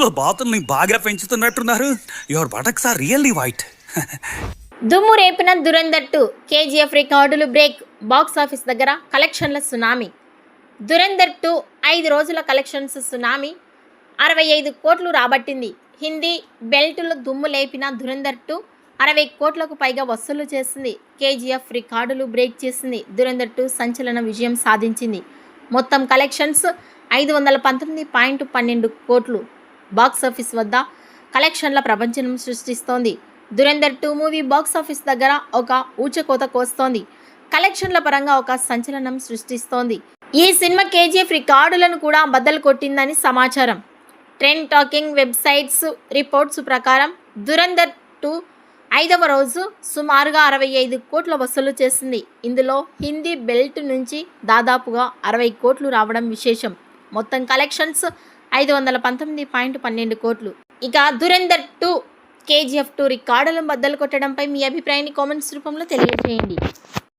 ఇందులో బాతుల్ని బాగా పెంచుతున్నట్టున్నారు. Your buttocks are really white. దుమ్ము రేపిన దురంధర్ 2 కేజీఎఫ్ రికార్డులు బ్రేక్. బాక్స్ ఆఫీస్ దగ్గర కలెక్షన్ల సునామీ. దురంధర్ 2 5 రోజుల కలెక్షన్స్ సునామీ 65 కోట్లు రాబట్టింది. హిందీ బెల్టులు దుమ్ము లేపిన దురంధర్ 2 60 కోట్లకు పైగా వసూలు చేసింది. కేజీఎఫ్ రికార్డులు బ్రేక్ చేసింది. దురంధర్ 2 సంచలన విజయం సాధించింది. మొత్తం కలెక్షన్స్ 519.12 కోట్లు. బాక్సాఫీస్ వద్ద కలెక్షన్ల ప్రపంచం సృష్టిస్తోంది. దురంధర్ 2 మూవీ బాక్సాఫీస్ దగ్గర ఒక ఊచకోత కోస్తోంది. కలెక్షన్ల పరంగా ఒక సంచలనం సృష్టిస్తోంది. ఈ సినిమా కేజీఎఫ్ రికార్డులను కూడా బద్దలు కొట్టిందని సమాచారం. ట్రెండ్ టాకింగ్ వెబ్సైట్స్ రిపోర్ట్స్ ప్రకారం దురంధర్ 2 5వ రోజు సుమారుగా 65 కోట్ల వసూలు చేసింది. ఇందులో హిందీ బెల్ట్ నుంచి దాదాపుగా 60 కోట్లు రావడం విశేషం. మొత్తం కలెక్షన్స్ 519.12 కోట్లు. ఇక దురంధర్ 2 కేజీఎఫ్ 2 రికార్డులను బద్దలు కొట్టడంపై మీ అభిప్రాయాన్ని కామెంట్స్ రూపంలో తెలియజేయండి.